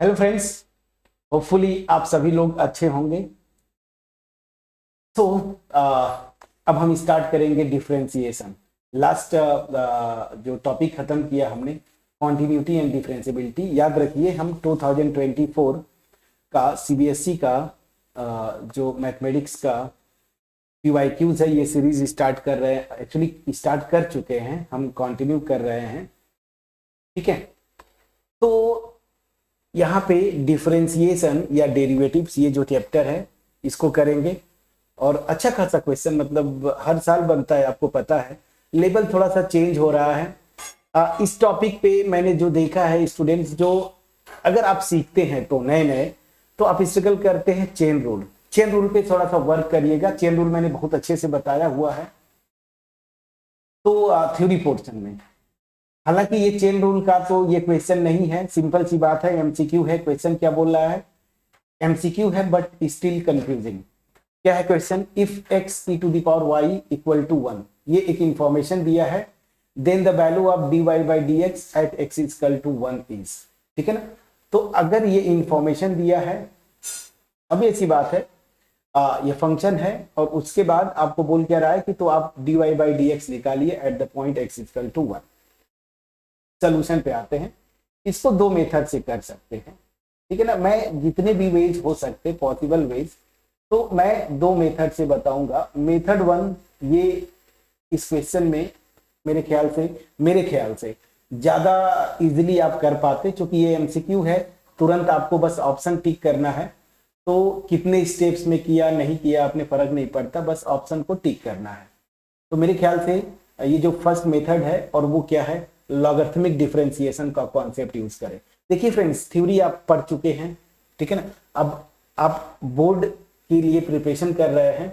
Hello friends, hopefully आप सभी लोग अच्छे होंगे। तो अब हम स्टार्ट करेंगे डिफरेंशिएशन। लास्ट जो टॉपिक खत्म किया हमने कॉन्टिन्यूटी एंड डिफरेंशिएबिलिटी, याद रखिए हम 2024 का सीबीएसई का जो मैथमेटिक्स का पीवाईक्यूज है ये सीरीज स्टार्ट कर रहे हैं। एक्चुअली स्टार्ट कर चुके हैं, हम कंटिन्यू कर रहे हैं। ठीक है, तो यहाँ पे डिफरेंशिएशन या डेरिवेटिव्स ये जो चैप्टर है इसको करेंगे। और अच्छा खासा क्वेश्चन मतलब हर साल बनता है, आपको पता है। लेवल थोड़ा सा चेंज हो रहा है। इस टॉपिक पे मैंने जो देखा है स्टूडेंट्स, जो अगर आप सीखते हैं तो नए नए, तो आप स्ट्रगल करते हैं चेन रूल। चेन रूल पे थोड़ा सा वर्क करिएगा। चेन रूल मैंने बहुत अच्छे से बताया हुआ है तो थ्योरी पोर्शन में। हालांकि ये चेन रूल का तो ये क्वेश्चन नहीं है, सिंपल सी बात है, एमसीक्यू है। क्वेश्चन क्या बोल रहा है? एमसीक्यू है बट स्टिल कंफ्यूजिंग। क्या है question? If x e to the power y equal to 1, ये एक इंफॉर्मेशन दिया है, then the value of d Y by D x at x equal to 1 is. ठीक है ना? तो अगर ये इंफॉर्मेशन दिया है, अब ऐसी बात है ये फंक्शन है और उसके बाद आपको बोल क्या रहा है कि तो आप D Y by D X निकालिए at the point X equal to 1। Solution पे आते हैं। इसको दो मेथड से कर सकते हैं। ठीक है ना? मैं जितने भी वेज हो सकते पॉसिबल वेज, तो मैं दो मेथड से बताऊंगा। मेथड 1 ये इस क्वेश्चन में मेरे ख्याल से ज्यादा इजीली आप कर पाते, क्योंकि ये एमसीक्यू है। तुरंत आपको बस ऑप्शन टिक करना है, तो कितने स्टेप्स में किया नहीं किया आपने फर्क नहीं पड़ता, बस ऑप्शन को टिक करना है। तो मेरे ख्याल से ये जो फर्स्ट मेथड है, और वो क्या है, लॉगरिथमिक डिफरेंशिएशन का कॉन्सेप्ट यूज करें। देखिए फ्रेंड्स, थ्योरी आप पढ़ चुके हैं, ठीक है ना? अब आप बोर्ड के लिए प्रिपरेशन कर रहे हैं,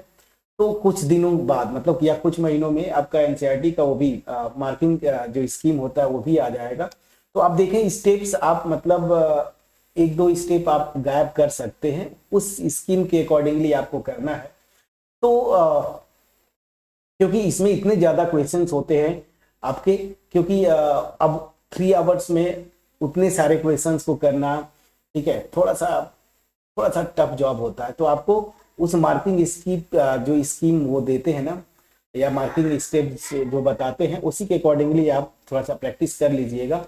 तो कुछ दिनों बाद मतलब या कुछ महीनों में आपका एनसीईआरटी का वो भी मार्किंग जो स्कीम होता है वो भी आ जाएगा। तो आप देखें स्टेप्स, आप मतलब एक दो स्टेप आप गायब कर सकते हैं, उस स्कीम के अकॉर्डिंगली आपको करना है। तो क्योंकि इसमें इतने ज्यादा क्वेश्चंस होते हैं आपके, क्योंकि अब 3 आवर्स में उतने सारे क्वेश्चंस को करना, ठीक है, थोड़ा सा टफ जॉब होता है। तो आपको उस मार्किंग स्कीम जो स्कीम वो देते हैं ना, या मार्किंग स्टेप जो बताते हैं, उसी के अकॉर्डिंगली आप थोड़ा सा प्रैक्टिस कर लीजिएगा।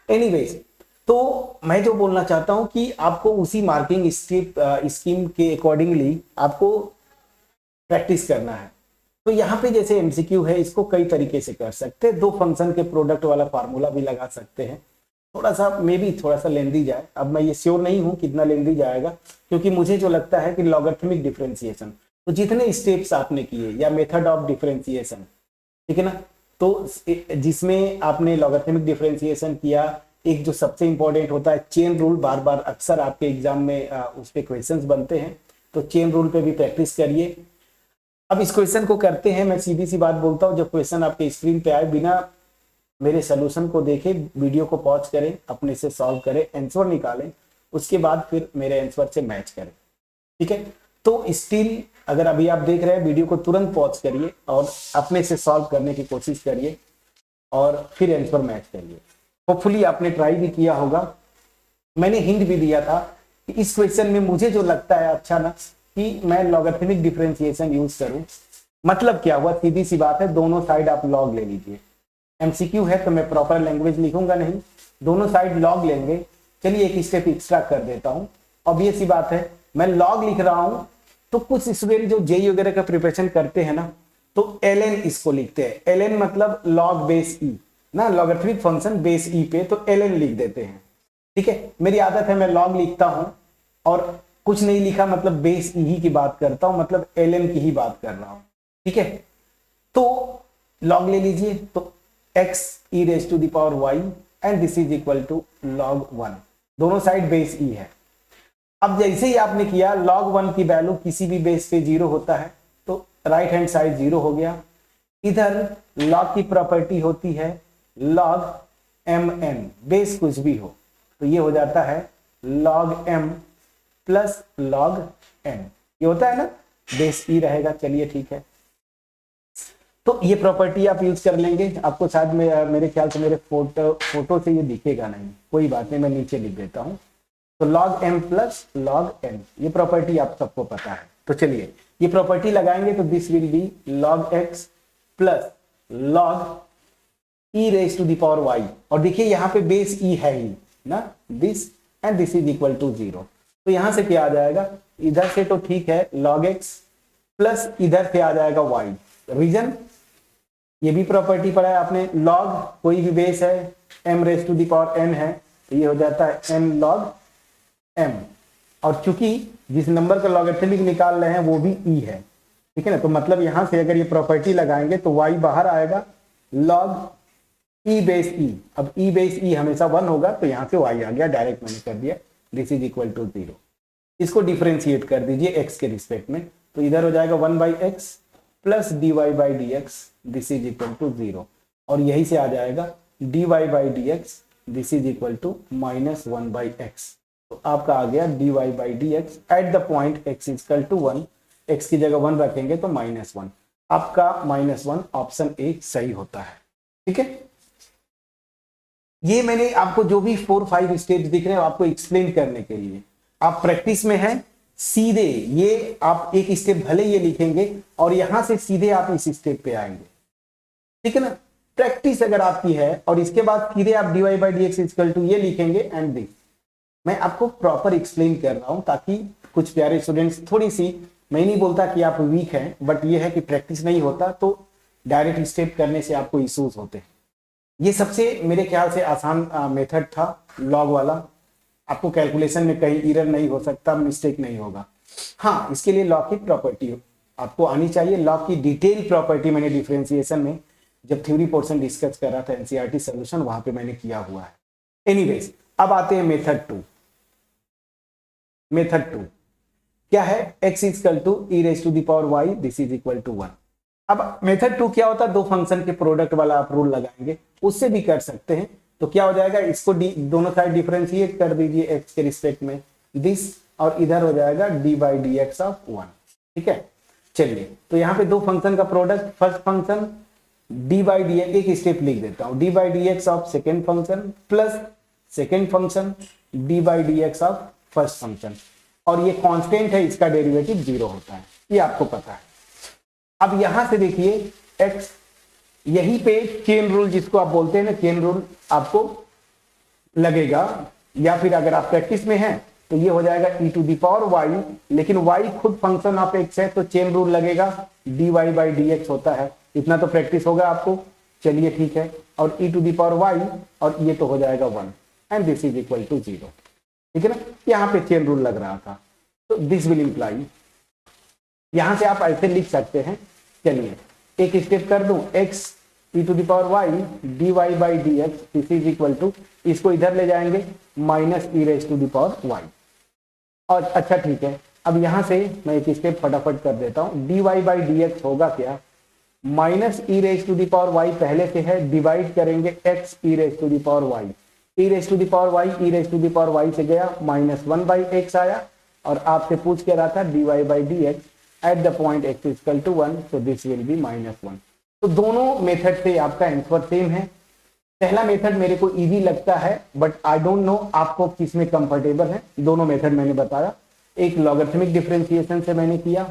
एनीवेज, तो मैं जो बोलना चाहता हूं कि आपको उसी मार्किंग स्कीम के अकॉर्डिंगली आपको प्रैक्टिस करना है। तो यहाँ पे जैसे एमसीक्यू है, इसको कई तरीके से कर सकते हैं। दो फंक्शन के प्रोडक्ट वाला फार्मूला भी लगा सकते हैं। थोड़ा सा मे बी थोड़ा सा लेंदी जाए, अब मैं ये श्योर नहीं हूं कितना लेंदी जाएगा, क्योंकि मुझे जो लगता है कि लॉगरिथमिक डिफरेंशिएशन, तो जितने स्टेप्स आपने किए या मेथड ऑफ डिफरेंशिएशन, ठीक है ना, तो जिसमें आपने लॉगरिथमिक डिफरेंशिएशन किया, एक जो सबसे इंपॉर्टेंट होता है चेन रूल, बार बार अक्सर आपके एग्जाम में उस पर क्वेश्चन बनते हैं, तो चेन रूल पे भी प्रैक्टिस करिए। अब इस क्वेश्चन को करते हैं। मैं सीधी सी बात बोलता हूँ, जब क्वेश्चन आपके स्क्रीन पे आए, बिना मेरे सोल्यूशन को देखे वीडियो को पॉज करें, अपने से सॉल्व करें, आंसर निकालें, उसके बाद फिर मेरे आंसर से मैच करें। ठीक है? तो स्टिल अगर अभी आप देख रहे हैं, वीडियो को तुरंत पॉज करिए और अपने से सॉल्व करने की कोशिश करिए और फिर आंसर मैच करिए। होपफुली आपने ट्राई भी किया होगा। मैंने हिंट भी दिया था कि इस क्वेश्चन में मुझे जो लगता है अच्छा ना, कि मैं लॉगरिथमिक डिफरेंशिएशन यूज करूं। मतलब क्या हुआ, सीधी सी बात है, दोनों साइड आप लॉग ले लीजिए। एमसीक्यू है तो मैं प्रॉपर लैंग्वेज लिखूंगा नहीं, दोनों साइड लॉग लेंगे। चलिए एक स्टेप एक्स्ट्रा कर देता हूं। अब ये सी बात है, मैं लॉग लिख रहा हूं, तो कुछ स्टूडेंट जो जेई वगैरह का प्रिपरेशन करते हैं ना, तो एलएन इसको लिखते हैं। एलएन मतलब लॉग बेस ई ना, लॉगरिथमिक फंक्शन बेस ई पे, तो एलएन लिख देते हैं। ठीक है? मेरी आदत है, मैं लॉग लिखता हूं और कुछ नहीं लिखा, मतलब बेस ई ही की बात करता हूं, मतलब एलएन की ही बात कर रहा हूं। ठीक है? तो लॉग ले लीजिए, तो x e raise to the power y and this is equal to log 1। दोनों साइड बेस e है। अब जैसे ही आपने किया, log 1 की वैल्यू किसी भी बेस पे 0 होता है, तो राइट हैंड साइड 0 हो गया। इधर log की प्रॉपर्टी होती है log mn, बेस कुछ भी हो, तो ये हो जाता है log m plus log n। ये होता है ना, बेस e रहेगा। चलिए ठीक है, तो ये प्रॉपर्टी आप यूज कर लेंगे। आपको शायद मेरे ख्याल से मेरे फोटो से ये दिखेगा नहीं, कोई बात नहीं, मैं नीचे लिख देता हूं। तो log m plus log n, ये प्रॉपर्टी आप सबको पता है। तो चलिए ये प्रॉपर्टी लगाएंगे तो this will be log x plus log e raise to the power y, और देखिए यहाँ पे बेस e है ही ना, this and this is equal to 0। तो यहां से क्या आ जाएगा, इधर से तो ठीक है log x प्लस इधर से आ जाएगा y। रीजन, ये भी प्रॉपर्टी पढ़ा है आपने, log कोई भी बेस है m raise to the power n है तो ये हो जाता है n log m, और चूंकि जिस नंबर का लॉगरिथमिक निकाल रहे हैं वो भी e है, ठीक है ना। तो मतलब यहां से अगर ये प्रॉपर्टी लगाएंगे तो y बाहर आएगा log e बेस e, अब e बेस e हमेशा 1 होगा तो यहां से y आ गया, डायरेक्ट मैंने कर दिया, दिस इज इक्वल टू 0। इसको डिफरेंशिएट कर दीजिए x के रिस्पेक्ट में, तो इधर हो जाएगा 1/x plus dy/dx, this is equal to 0, और यही से आ जाएगा dy/dx, this is equal to -1/x। तो आपका आ गया dy/dx at the point x is equal to 1, x की जगह 1 रखेंगे तो -1, आपका -1 ऑप्शन ए सही होता है, ठीक है। ये मैंने आपको जो भी 4-5 स्टेप्स दिख रहे हैं आपको एक्सप्लेन करने के लिए, आप प्रैक्टिस में हैं सीधे ये आप एक स्टेप भले ये लिखेंगे और यहां से सीधे आप इस स्टेप पे आएंगे, ठीक है ना। प्रैक्टिस अगर आपकी है और इसके बाद सीधे आप dy/dx इक्वल टू ये लिखेंगे एंड दिस, मैं आपको प्रॉपर एक्सप्लेन कर रहा हूं ताकि कुछ प्यारे स्टूडेंट्स, थोड़ी सी, मैं नहीं बोलता कि आप वीक हैं, बट ये है कि प्रैक्टिस नहीं होता तो डायरेक्ट स्टेप करने से आपको इश्यूज होते हैं। ये सबसे मेरे ख्याल से आसान मेथड था लॉग वाला, आपको कैलकुलेशन में कहीं एरर नहीं हो सकता, मिस्टेक नहीं होगा। हाँ, इसके लिए लॉग की प्रॉपर्टी आपको आनी चाहिए, लॉग की डिटेल प्रॉपर्टी मैंने डिफरेंशिएशन में जब थ्योरी पोर्शन डिस्कस कर रहा था एनसीईआरटी सॉल्यूशन, वहां पे मैंने किया हुआ है। एनीवेज, अब आते हैं मेथड 2। मेथड 2 क्या है, x equal to e raise to the power y, this is equal to 1। अब मेथड 2 क्या होता है, दो फंक्शन के प्रोडक्ट वाला आप रूल लगाएंगे, उससे भी कर सकते हैं। तो क्या हो जाएगा, इसको दोनों साइड डिफरेंशिएट कर दीजिए x के रिस्पेक्ट में, दिस, और इधर हो जाएगा dy/dx ऑफ 1, ठीक है। चलिए, तो यहाँ पे दो फंक्शन का प्रोडक्ट, फर्स्ट फंक्शन dy/dx, एक स्टेप लिख देता हूं, dy/dx of second function plus second function dy/dx of first function, और ये कांस्टेंट है, इसका डेरिवेटिव 0 होता है, ये आपको पता है। अब यहां से देखिए x, यहीं पे चेन रूल जिसको आप बोलते हैं ना, चेन रूल आपको लगेगा, या फिर अगर आप प्रैक्टिस में हैं तो ये हो जाएगा e to the power y, लेकिन y खुद फंक्शन ऑफ x है तो चेन रूल लगेगा, dy/dx होता है, इतना तो प्रैक्टिस होगा आपको। चलिए ठीक है, और e to the power y, और ये तो हो जाएगा 1 and this is equal to 0, ठीक है ना। यहाँ पे चेन रूल लग रहा था, तो दिस विल इंप्लाई, यहां से आप ऐसे लिख सकते हैं। चलिए एक स्टेप कर दूं, x e to the power y dy/dx, this is equal to, इसको इधर ले जाएंगे -e raise to the power y, और अच्छा ठीक है, अब यहां से मैं एक स्टेप फटाफट कर देता हूं, dy/dx होगा क्या, -e raise to the power y पहले से है, डिवाइड करेंगे x e raise to the power y, e raise to the power y, e raise to the power y से गया -1/x आया, और आपसे पूछ के रहा था dy/dx at the point x equal to 1, so this will be -1। तो दोनों मेथड से आपका आंसर सेम है। पहला मेथड मेरे को इजी लगता है, बट आई डोंट नो आपको किस में कंफर्टेबल है। दोनों मेथड मैंने बताया, एक लॉगरिथमिक डिफरेंशिएशन से मैंने किया,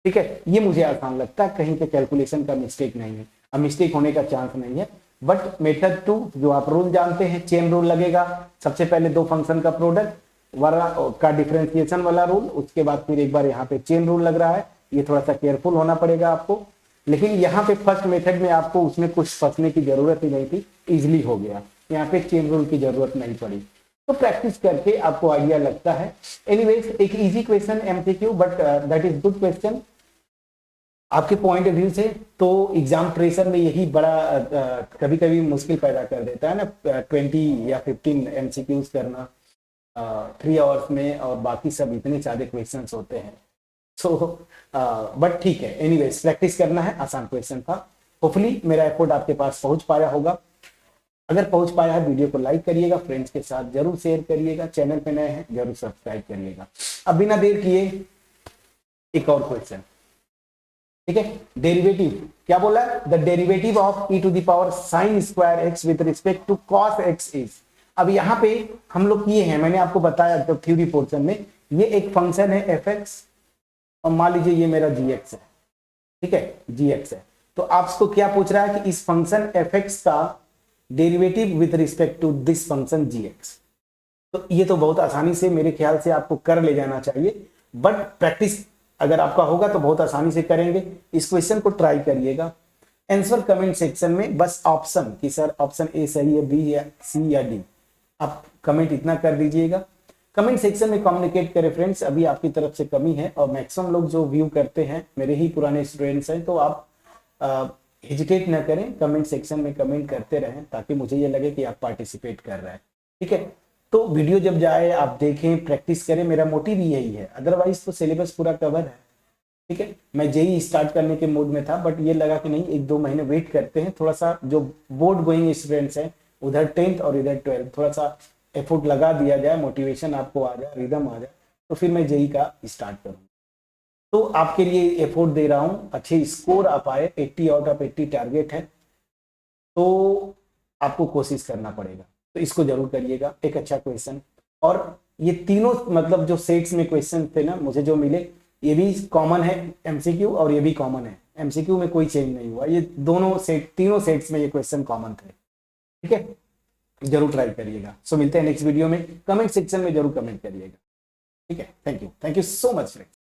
ठीक है, ये मुझे आसान लगता है, कहीं पे कैलकुलेशन का मिस्टेक नहीं है, अब मिस्टेक होने का चांस नहीं है। बट मेथड 2 जो आप रूल जानते हैं, चेन रूल लगेगा, सबसे पहले दो फंक्शन का प्रोडक्ट वाला का डिफरेंशिएशन वाला रूल, उसके बाद फिर एक बार यहाँ पे चेन रूल लग रहा है, ये थोड़ा सा केयरफुल होना पड़ेगा आपको। लेकिन यहाँ पे फर्स्ट मेथड में आपको उसमें कुछ फंसने की जरूरत ही नहीं थी, इजिली हो गया, यहाँ पे चेन रूल की जरूरत नहीं पड़ी। तो प्रैक्टिस करके आपको आइडिया लगता है। एनीवेज, एक easy question MCQ, but that is good question आपके पॉइंट ऑफ व्यू से। तो एग्जाम प्रेशर में यही बड़ा कभी कभी मुश्किल पैदा कर देता है ना, 20 या 15 एमसीक्यूज करना 3 आवर्स में, और बाकी सब इतने सारे क्वेश्चंस होते हैं। सो बट ठीक है, एनीवेज प्रैक्टिस करना है, आसान क्वेश्चन था। होपफुली मेरा एफर्ट आपके पास पहुंच पाया होगा। अगर पहुंच पाया है, वीडियो को लाइक करिएगा, फ्रेंड्स के साथ जरूर शेयर करिएगा, चैनल पे नए हैं जरूर सब्सक्राइब करिएगा। अब बिना देर किए एक और क्वेश्चन, ठीक है। डेरिवेटिव क्या बोला, the derivative of e to the power sin square x with respect to cos x is. अब यहाँ पे हम लोग किए हैं, मैंने आपको बताया तो थ्योरी पोर्शन में, ये एक फंक्शन है एफ एक्स और मान लीजिए ये मेरा जी एक्स है, ठीक है, जी एक्स है। तो आपको क्या पूछ रहा है कि इस फंक्शन एफ एक्स का derivative with respect to this function g x. तो ये तो बहुत आसानी से मेरे ख्याल से आपको कर ले जाना चाहिए, बट प्रैक्टिस अगर आपका होगा तो बहुत आसानी से करेंगे। इस क्वेश्चन को ट्राई करिएगा, आंसर कमेंट सेक्शन में बस ऑप्शन कि सर ऑप्शन ए सही है, बी या सी या डी, आप कमेंट इतना कर दीजिएगा। कमेंट सेक्शन में कम्युनिकेट करें फ्रेंड्स, अभी आपकी तरफ से कमी है और मैक्सिमम लोग जो व्यू करते हैं मेरे ही पुराने स्टूडेंट्स हैं, तो आप हेजिटेट ना करें, कमेंट सेक्शन में कमेंट करते रहें ताकि मुझे ये लगे कि आप पार्टिसिपेट कर रहे हैं, ठीक है। तो वीडियो जब जाए आप देखें, प्रैक्टिस करें, मेरा मोटिव ही यही है, अदरवाइज तो सिलेबस पूरा कवर है, ठीक है। मैं जेई स्टार्ट करने के मूड में था, बट ये लगा कि नहीं, 1-2 महीने वेट करते हैं, थोड़ा सा जो बोर्ड गोइंग स्टूडेंट्स हैं उधर 10th और इधर 12th, थोड़ा सा एफर्ट लगा दिया जाए, मोटिवेशन आपको आ जाए, रिदम आ जाए, तो फिर मैं जेई का स्टार्ट करूँ। तो आपके लिए एफर्ट दे रहा हूँ, अच्छे स्कोर आप आए, 80 आउट ऑफ 80 टारगेट है, तो आपको कोशिश करना पड़ेगा, तो इसको जरूर करिएगा। एक अच्छा क्वेश्चन, और ये तीनों मतलब जो सेट्स में क्वेश्चन थे ना मुझे जो मिले, ये भी कॉमन है एमसीक्यू और ये भी कॉमन है, एमसीक्यू में कोई चेंज नहीं हुआ, ये दोनों सेट, तीनों सेट्स में ये क्वेश्चन कॉमन थे, ठीक है। जरूर ट्राई करिएगा। सो मिलते हैं नेक्स्ट वीडियो में, कमेंट सेक्शन में जरूर कमेंट करिएगा, ठीक है। Thank you so much friends.